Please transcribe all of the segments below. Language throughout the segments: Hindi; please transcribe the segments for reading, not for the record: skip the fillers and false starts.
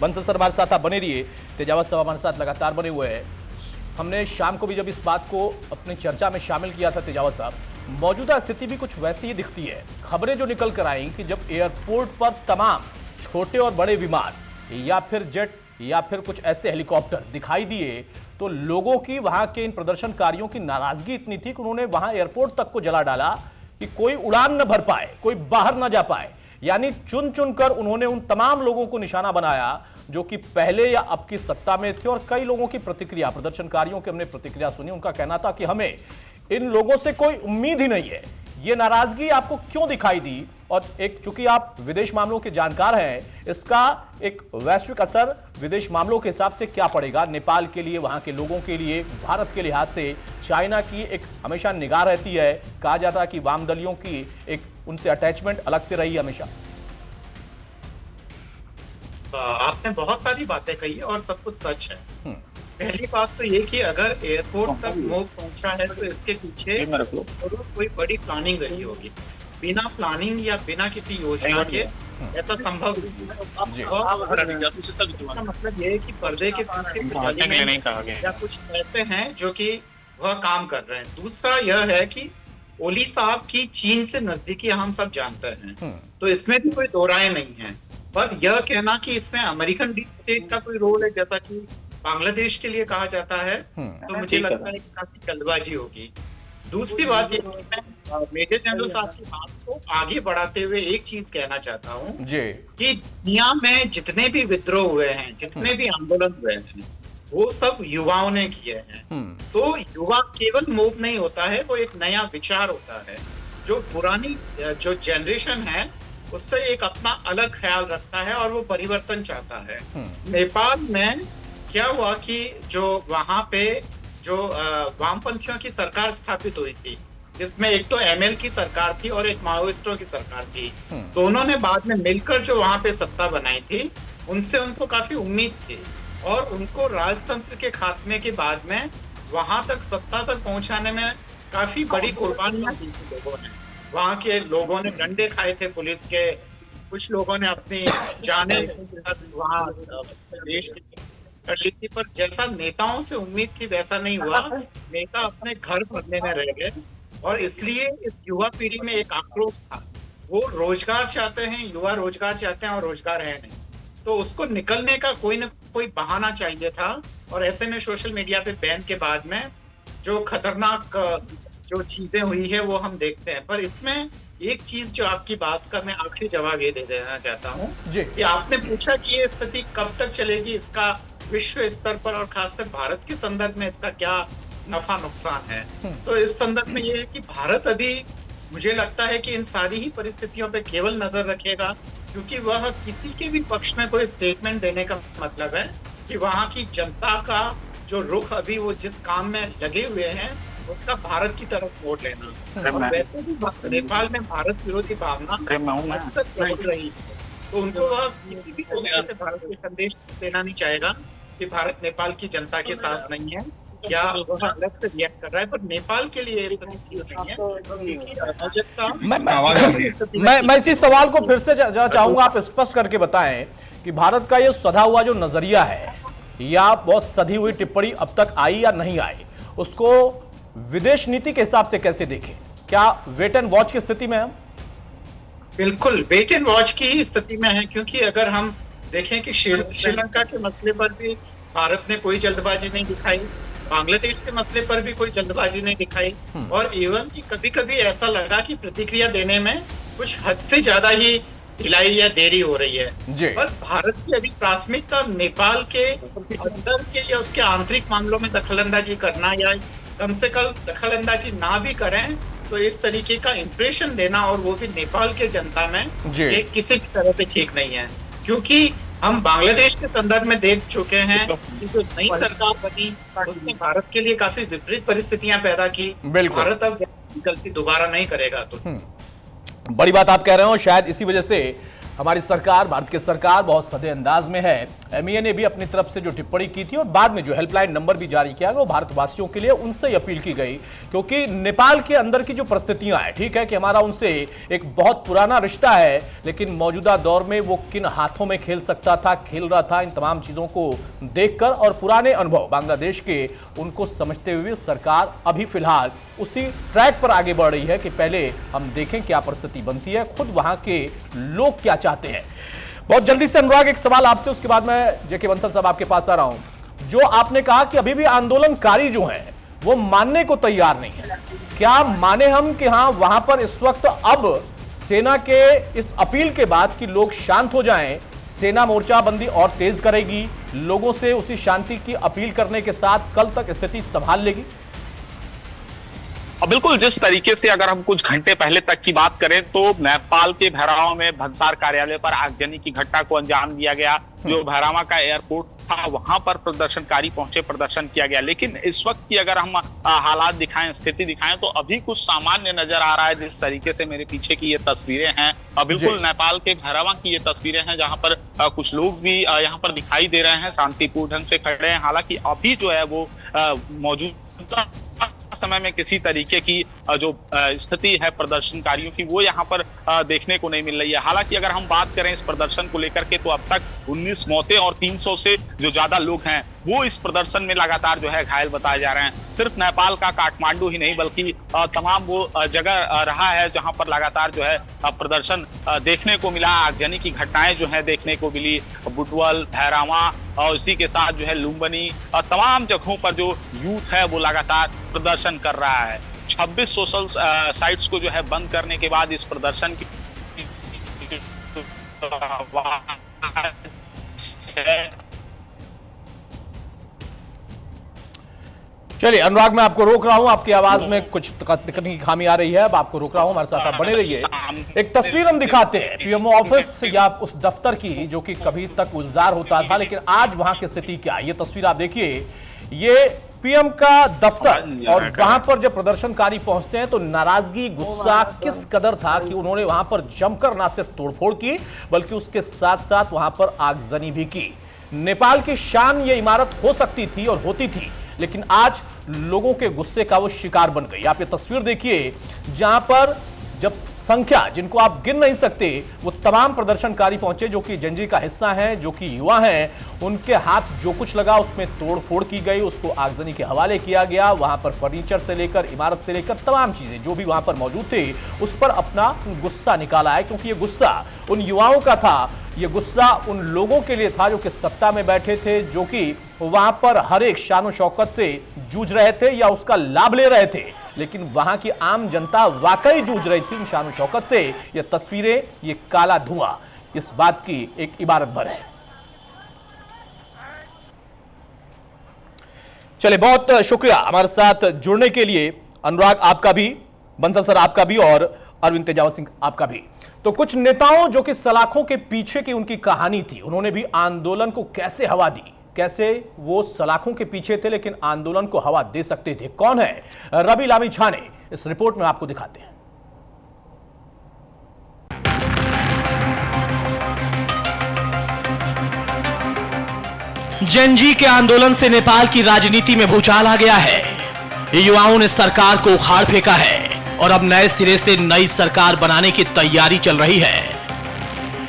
बंसल सर हमारे साथ आप बने रहिए। तेजावत साहब हमारे साथ लगातार बने हुए हैं। हमने शाम को भी जब इस बात को अपनी चर्चा में शामिल किया था तेजावत साहब, मौजूदा स्थिति भी कुछ वैसी ही दिखती है। खबरें जो निकल कर आई कि जब एयरपोर्ट पर तमाम छोटे और बड़े विमान या फिर जेट या फिर कुछ ऐसे हेलीकॉप्टर दिखाई दिए तो लोगों की, वहां के इन प्रदर्शनकारियों की नाराजगी इतनी थी कि उन्होंने वहां एयरपोर्ट तक को जला डाला कि कोई उड़ान न भर पाए, कोई बाहर न जा पाए। यानी चुन चुनकर उन्होंने उन तमाम लोगों को निशाना बनाया जो कि पहले या अब की सत्ता में थे। और कई लोगों की प्रतिक्रिया, प्रदर्शनकारियों की हमने प्रतिक्रिया सुनी, उनका कहना था कि हमें इन लोगों से कोई उम्मीद ही नहीं है। ये नाराजगी आपको क्यों दिखाई दी? और एक, चूंकि आप विदेश मामलों के जानकार हैं, इसका एक वैश्विक असर विदेश मामलों के हिसाब से क्या पड़ेगा नेपाल के लिए, वहां के लोगों के लिए, भारत के लिहाज से? चाइना की एक हमेशा निगाह रहती है, कहा जाता है कि वामदलियों की एक उनसे अटैचमेंट अलग से रही हमेशा। आपने बहुत सारी बातें कही और सब कुछ सच है। पहली बात तो ये कि अगर एयरपोर्ट तक स्मोक पहुंचा है तो इसके पीछे जरूर कोई बड़ी प्लानिंग रही होगी। बिना प्लानिंग या बिना किसी योजना के ऐसा संभव नहीं है। इसका मतलब ये है कि पर्दे के पीछे कुछ एलिमेंट या कुछ ऐसे हैं जो कि वह काम कर रहे हैं। दूसरा यह है कि ओली साहब की चीन से नजदीकी हम सब जानते हैं, तो इसमें भी कोई दो राय नहीं है। पर यह कहना कि इसमें अमेरिकन डीप स्टेट का कोई रोल है, जैसा कि बांग्लादेश के लिए कहा जाता है, तो मुझे लगता है कि काफी जल्दबाजी होगी। दूसरी बात ये कि मैं मेजर जनरल साहब की बात को आगे बढ़ाते हुए एक चीज कहना चाहता हूँ कि दुनिया में जितने भी विद्रोह हुए हैं, जितने भी आंदोलन हुए हैं, वो सब युवाओं ने किए हैं। तो युवा केवल मूव नहीं होता है, वो एक नया विचार होता है जो पुरानी जो जनरेशन है उससे एक अपना अलग ख्याल रखता है और वो परिवर्तन चाहता है। नेपाल में क्या हुआ कि जो वहां पे जो वामपंथियों की सरकार स्थापित हुई थी, जिसमें एक तो एमएल की सरकार थी और एक माओइस्टों की सरकार थी, दोनों ने बाद में मिलकर जो वहां पे सत्ता बनाई थी, उनसे उनको काफी उम्मीद थी और उनको राजतंत्र के खात्मे के बाद में वहां तक सत्ता तक पहुंचाने में काफी बड़ी कुर्बानियां दी थी लोगों ने। वहां के लोगों ने डंडे खाए थे पुलिस के, कुछ लोगों ने अपनी जाने वहां देश कर ली थी। पर जैसा नेताओं से उम्मीद थी वैसा नहीं हुआ। नेता अपने घर भरने में रह गए और इसलिए इस युवा पीढ़ी में एक आक्रोश था। वो रोजगार चाहते हैं, युवा रोजगार चाहते हैं और रोजगार है नहीं, तो उसको निकलने का कोई न कोई बहाना चाहिए था। और ऐसे में सोशल मीडिया पे बैन के बाद में जो खतरनाक जो चीजें हुई है वो हम देखते हैं। पर इसमें एक चीज जो आपकी बात का मैं आखिरी जवाब ये दे देना चाहता हूँ कि आपने पूछा कि ये स्थिति कब तक चलेगी, इसका विश्व स्तर पर और खासकर भारत के संदर्भ में इसका क्या नफा नुकसान है। तो इस संदर्भ में ये है कि भारत अभी, मुझे लगता है कि इन सारी ही परिस्थितियों पे केवल नजर रखेगा, क्योंकि वह किसी के भी पक्ष में कोई स्टेटमेंट देने का मतलब है कि वहां की जनता का जो रुख अभी वो जिस काम में लगे हुए हैं उसका भारत की तरफ मोड़ लेना। और वैसे भी नेपाल में भारत विरोधी भावना अब तक बढ़ रही है, तो उनको वह किसी भी तरीके से भारत को संदेश देना नहीं चाहेगा कि भारत नेपाल की जनता के साथ नहीं है या वह अलग से रिएक्ट कर रहा है। पर नेपाल के लिए मैं इसी सवाल को फिर से चाहूंगा, आप स्पष्ट करके बताएं कि भारत का ये सधा हुआ जो नजरिया है या बहुत सधी हुई टिप्पणी अब तक आई या नहीं आई, उसको विदेश नीति के हिसाब से कैसे देखें? क्या वेट एंड वॉच की स्थिति में हम? बिल्कुल वेट एंड वॉच की स्थिति में है, क्योंकि अगर हम देखें कि श्रीलंका के मसले पर भी भारत ने कोई जल्दबाजी नहीं दिखाई, बांग्लादेश के मसले पर भी कोई जल्दबाजी नहीं दिखाई, और इवन कि कभी कभी ऐसा लगा कि प्रतिक्रिया देने में कुछ हद से ज्यादा ही ढिलाई या देरी हो रही है। पर भारत की अभी प्राथमिकता नेपाल के अंदर के या उसके आंतरिक मामलों में दखलंदाजी करना, या कम से कम दखलंदाजी ना भी करें तो इस तरीके का इंप्रेशन देना, और वो भी नेपाल के जनता में, ये किसी भी तरह से ठीक नहीं है। क्योंकि हम बांग्लादेश के संदर्भ में देख चुके हैं कि जो नई सरकार बनी उसने भारत के लिए काफी विपरीत परिस्थितियां पैदा की। भारत अब गलती दोबारा नहीं करेगा। तो बड़ी बात आप कह रहे हो, शायद इसी वजह से हमारी सरकार, भारत की सरकार बहुत सदे अंदाज में है। एमईए ने भी अपनी तरफ से जो टिप्पणी की थी और बाद में जो हेल्पलाइन नंबर भी जारी किया गया वो भारतवासियों के लिए उनसे ही अपील की गई, क्योंकि नेपाल के अंदर की जो परिस्थितियां हैं, ठीक है कि हमारा उनसे एक बहुत पुराना रिश्ता है, लेकिन मौजूदा दौर में वो किन हाथों में खेल सकता था, खेल रहा था, इन तमाम चीजों को देखकर और पुराने अनुभव बांग्लादेश के उनको समझते हुए सरकार अभी फिलहाल उसी ट्रैक पर आगे बढ़ रही है कि पहले हम देखें क्या परिस्थिति बनती है, खुद वहां के लोग क्या चाहते हैं। बहुत जल्दी से अनुराग एक सवाल आपसे, उसके बाद मैं जेके बंसल साहब आपके पास आ रहा हूं। जो आपने कहा कि अभी भी आंदोलनकारी जो हैं वो मानने को तैयार नहीं है, क्या माने हम कि हां वहां पर इस वक्त अब सेना के इस अपील के बाद कि लोग शांत हो जाएं, सेना मोर्चाबंदी और तेज करेगी, लोगों से उसी शांति की अपील करने के साथ कल तक स्थिति संभाल लेगी? बिल्कुल, जिस तरीके से अगर हम कुछ घंटे पहले तक की बात करें तो नेपाल के भैरवा में भंसार कार्यालय पर आगजनी की घटना को अंजाम दिया गया। जो भैरवा का एयरपोर्ट था वहां पर प्रदर्शनकारी पहुंचे, प्रदर्शन किया गया। लेकिन इस वक्त की अगर हम हालात दिखाएं, स्थिति दिखाएं तो अभी कुछ सामान्य नजर आ रहा है। जिस तरीके से मेरे पीछे की ये तस्वीरें हैं, बिल्कुल नेपाल के भैरवा की ये तस्वीरें हैं, जहां पर कुछ लोग भी यहाँ पर दिखाई दे रहे हैं, शांतिपूर्ण ढंग से खड़े हैं। हालांकि अभी जो है वो मौजूदा समय में किसी तरीके की जो स्थिति है प्रदर्शनकारियों की वो यहाँ पर देखने को नहीं मिल रही है। हालांकि अगर हम बात करें इस प्रदर्शन को लेकर के तो अब तक 19 मौतें और 300 से जो ज्यादा लोग हैं वो इस प्रदर्शन में लगातार जो है घायल बताए जा रहे हैं। सिर्फ नेपाल का काठमांडू ही नहीं बल्कि तमाम वो जगह रहा है जहां पर लगातार जो है प्रदर्शन देखने को मिला। आगजनी की घटनाएं जो है देखने को मिली, बुटवल, भैरवा और इसी के साथ जो है लुम्बिनी और तमाम जगहों पर जो यूथ है वो लगातार प्रदर्शन कर रहा है। 26 सोशल साइट्स को जो है बंद करने के बाद इस प्रदर्शन की चलिए अनुराग, मैं आपको रोक रहा हूं, आपकी आवाज में कुछ तकनीकी खामी आ रही है, अब आपको रोक रहा हूं, हमारे साथ आप बने रहिए। एक तस्वीर हम दिखाते हैं पीएमओ ऑफिस या उस दफ्तर की जो कि कभी तक गुलजार होता था, लेकिन आज वहां की स्थिति क्या है। ये तस्वीर आप देखिए, ये पीएम का दफ्तर, और वहां पर जब प्रदर्शनकारी पहुंचते हैं तो नाराजगी, गुस्सा किस कदर था कि उन्होंने वहां पर जमकर ना सिर्फ तोड़फोड़ की बल्कि उसके साथ साथ वहां पर आगजनी भी की। नेपाल की शान ये इमारत हो सकती थी और होती थी, लेकिन आज लोगों के गुस्से का वो शिकार बन गई। आप ये तस्वीर देखिए जहां पर जब संख्या जिनको आप गिन नहीं सकते वो तमाम प्रदर्शनकारी पहुंचे जो कि जनजी का हिस्सा हैं, जो कि युवा हैं, उनके हाथ जो कुछ लगा उसमें तोड़फोड़ की गई, उसको आगजनी के हवाले किया गया। वहां पर फर्नीचर से लेकर इमारत से लेकर तमाम चीजें जो भी वहां पर मौजूद थे उस पर अपना गुस्सा निकाला है, क्योंकि ये गुस्सा उन युवाओं का था, ये गुस्सा उन लोगों के लिए था जो कि सत्ता में बैठे थे, जो कि वहां पर हर एक शान शौकत से जूझ रहे थे या उसका लाभ ले रहे थे, लेकिन वहां की आम जनता वाकई जूझ रही थी शान शौकत से। ये तस्वीरें, ये काला धुआं इस बात की एक इबारत भर है। चले, बहुत शुक्रिया हमारे साथ जुड़ने के लिए अनुराग, आपका भी, बंसल सर आपका भी, और अरविंद तेजावत सिंह आपका भी। तो कुछ नेताओं जो कि सलाखों के पीछे की उनकी कहानी थी, उन्होंने भी आंदोलन को कैसे हवा दी, कैसे वो सलाखों के पीछे थे लेकिन आंदोलन को हवा दे सकते थे। कौन है रवि लामी छाने, इस रिपोर्ट में आपको दिखाते हैं। जनजी के आंदोलन से नेपाल की राजनीति में भूचाल आ गया है। युवाओं ने सरकार को उखाड़ फेंका है और अब नए सिरे से नई सरकार बनाने की तैयारी चल रही है।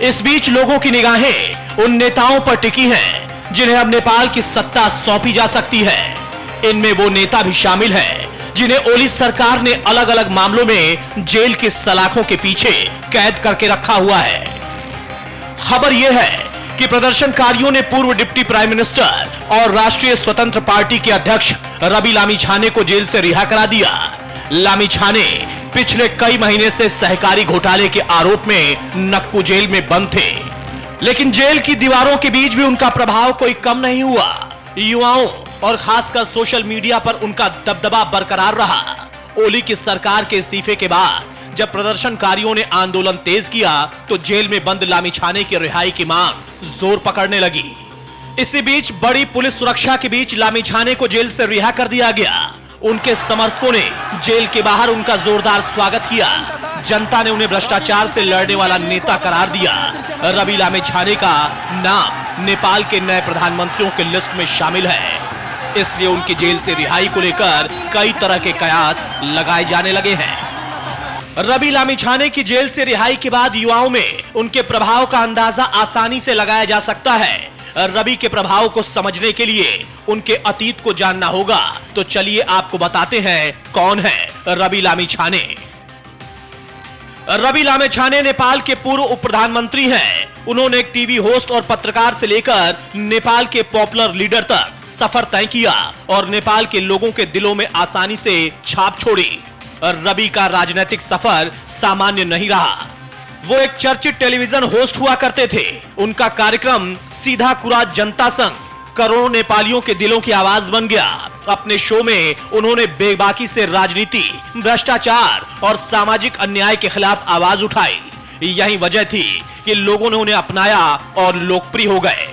इस बीच लोगों की निगाहें उन नेताओं पर टिकी हैं जिन्हें अब नेपाल की सत्ता सौंपी जा सकती है। इनमें वो नेता भी शामिल हैं जिन्हें ओली सरकार ने अलग अलग मामलों में जेल की सलाखों के पीछे कैद करके रखा हुआ है। खबर यह है कि प्रदर्शनकारियों ने पूर्व डिप्टी प्राइम मिनिस्टर और राष्ट्रीय स्वतंत्र पार्टी के अध्यक्ष रवि लामी छाने को जेल से रिहा करा दिया। लामी छाने पिछले कई महीने से सहकारी घोटाले के आरोप में नक्कू जेल में बंद थे, लेकिन जेल की दीवारों के बीच भी उनका प्रभाव कोई कम नहीं हुआ। युवाओं और खासकर सोशल मीडिया पर उनका दबदबा बरकरार रहा। ओली की सरकार के इस्तीफे के बाद जब प्रदर्शनकारियों ने आंदोलन तेज किया तो जेल में बंद लामी छाने की रिहाई की मांग जोर पकड़ने लगी। इसी बीच बड़ी पुलिस सुरक्षा के बीच लामी छाने को जेल से रिहा कर दिया गया। उनके समर्थकों ने जेल के बाहर उनका जोरदार स्वागत किया। जनता ने उन्हें भ्रष्टाचार से लड़ने वाला नेता करार दिया। रवि लामिछाने का नाम नेपाल के नए प्रधानमंत्रियों के लिस्ट में शामिल है, इसलिए उनकी जेल से रिहाई को लेकर कई तरह के कयास लगाए जाने लगे हैं। रवि लामिछाने की जेल से रिहाई के बाद युवाओं में उनके प्रभाव का अंदाजा आसानी से लगाया जा सकता है। रवि के प्रभाव को समझने के लिए उनके अतीत को जानना होगा, तो चलिए आपको बताते हैं कौन है रवि लामिछाने। रवि लामिछाने नेपाल के पूर्व उप प्रधानमंत्री हैं। उन्होंने एक टीवी होस्ट और पत्रकार से लेकर नेपाल के पॉपुलर लीडर तक सफर तय किया और नेपाल के लोगों के दिलों में आसानी से छाप छोड़ी। रवि का राजनीतिक सफर सामान्य नहीं रहा। वो एक चर्चित टेलीविजन होस्ट हुआ करते थे। उनका कार्यक्रम सीधा कुरा जनता संग करोड़ों नेपालियों के दिलों की आवाज बन गया। अपने शो में उन्होंने बेबाकी से राजनीति, भ्रष्टाचार और सामाजिक अन्याय के खिलाफ आवाज उठाई। यही वजह थी कि लोगों ने उन्हें अपनाया और लोकप्रिय हो गए।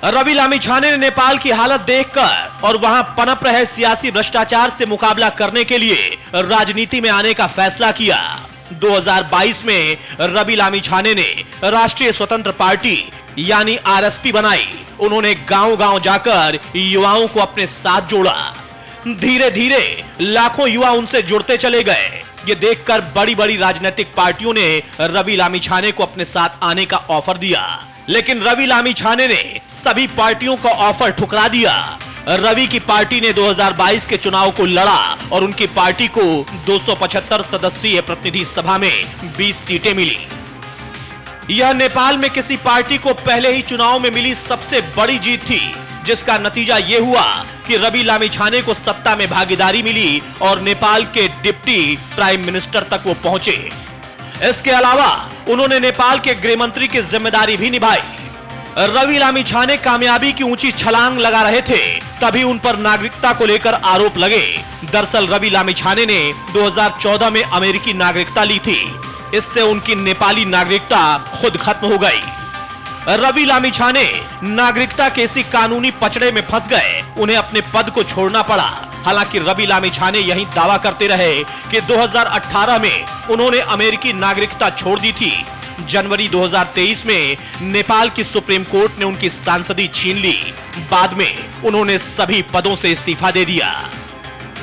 रवि लामिछाने ने नेपाल की हालत देखकर और वहां पनप रहे सियासी भ्रष्टाचार से मुकाबला करने के लिए राजनीति में आने का फैसला किया। 2022 में रवि लामिछाने ने राष्ट्रीय स्वतंत्र पार्टी यानी आरएसपी बनाई। उन्होंने गांव-गांव जाकर युवाओं को अपने साथ जोड़ा। धीरे धीरे लाखों युवा उनसे जुड़ते चले गए। ये देखकर बड़ी-बड़ी राजनीतिक पार्टियों ने रवि लामिछाने को अपने साथ आने का ऑफर दिया, लेकिन रवि लामिछाने ने सभी पार्टियों का ऑफर ठुकरा दिया। रवि की पार्टी ने 2022 के चुनाव को लड़ा और उनकी पार्टी को 275 सदस्यीय प्रतिनिधि सभा में 20 सीटें मिली। यह नेपाल में किसी पार्टी को पहले ही चुनाव में मिली सबसे बड़ी जीत थी, जिसका नतीजा यह हुआ कि रवि लामिछाने को सत्ता में भागीदारी मिली और नेपाल के डिप्टी प्राइम मिनिस्टर तक वो पहुंचे। इसके अलावा उन्होंने नेपाल के गृह मंत्री की जिम्मेदारी भी निभाई। रवि लामिछाने कामयाबी की ऊंची छलांग लगा रहे थे, तभी उन पर नागरिकता को लेकर आरोप लगे। दरअसल रवि लामिछाने ने 2014 में अमेरिकी नागरिकता ली थी। इससे उनकी नेपाली नागरिकता खुद खत्म हो गई। रवि लामिछाने नागरिकता के इसी कानूनी पचड़े में फंस गए। उन्हें अपने पद को छोड़ना पड़ा। हालांकि रवि लामिछाने यही दावा करते रहे कि 2018 में उन्होंने अमेरिकी नागरिकता छोड़ दी थी। जनवरी 2023 में नेपाल की सुप्रीम कोर्ट ने उनकी सांसदी छीन ली। बाद में उन्होंने सभी पदों से इस्तीफा दे दिया।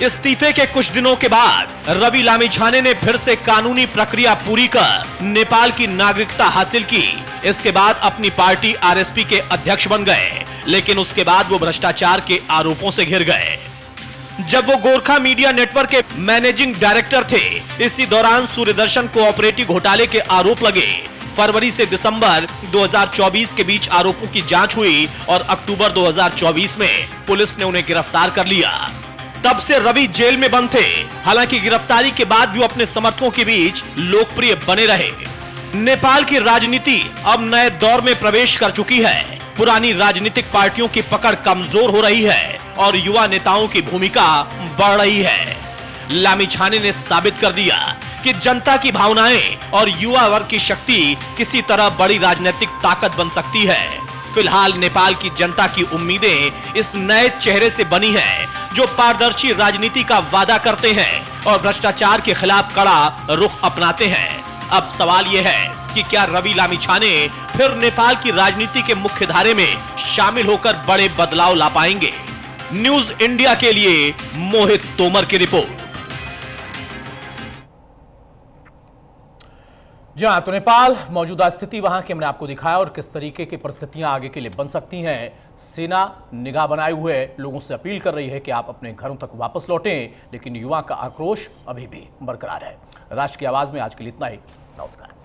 इस्तीफे के कुछ दिनों के बाद रवि लामिछाने ने फिर से कानूनी प्रक्रिया पूरी कर नेपाल की नागरिकता हासिल की। इसके बाद अपनी पार्टी आरएसपी के अध्यक्ष बन गए, लेकिन उसके बाद वो भ्रष्टाचार के आरोपों से घिर गए। जब वो गोरखा मीडिया नेटवर्क के मैनेजिंग डायरेक्टर थे, इसी दौरान सूर्यदर्शन कोऑपरेटिव घोटाले के आरोप लगे। फरवरी से दिसंबर 2024 के बीच आरोपों की जांच हुई और अक्टूबर 2024 में पुलिस ने उन्हें गिरफ्तार कर लिया। तब से रवि जेल में बंद थे। हालांकि गिरफ्तारी के बाद भी अपने समर्थकों के बीच लोकप्रिय बने रहे। नेपाल की राजनीति अब नए दौर में प्रवेश कर चुकी है। पुरानी राजनीतिक पार्टियों की पकड़ कमजोर हो रही है और युवा नेताओं की भूमिका बढ़ रही है। लामिछाने ने साबित कर दिया कि जनता की भावनाएं और युवा वर्ग की शक्ति किसी तरह बड़ी राजनीतिक ताकत बन सकती है। फिलहाल नेपाल की जनता की उम्मीदें इस नए चेहरे से बनी हैं, जो पारदर्शी राजनीति का वादा करते हैं और भ्रष्टाचार के खिलाफ कड़ा रुख अपनाते हैं। अब सवाल यह है कि क्या रवि लामिछाने फिर नेपाल की राजनीति के मुख्य धारे में शामिल होकर बड़े बदलाव ला पाएंगे? न्यूज इंडिया के लिए मोहित तोमर की रिपोर्ट। जी हाँ, तो नेपाल मौजूदा स्थिति वहां की हमने आपको दिखाया और किस तरीके की परिस्थितियां आगे के लिए बन सकती हैं। सेना निगाह बनाए हुए लोगों से अपील कर रही है कि आप अपने घरों तक वापस लौटें, लेकिन युवा का आक्रोश अभी भी बरकरार है। राष्ट्र की आवाज में आज के लिए इतना ही। नमस्कार।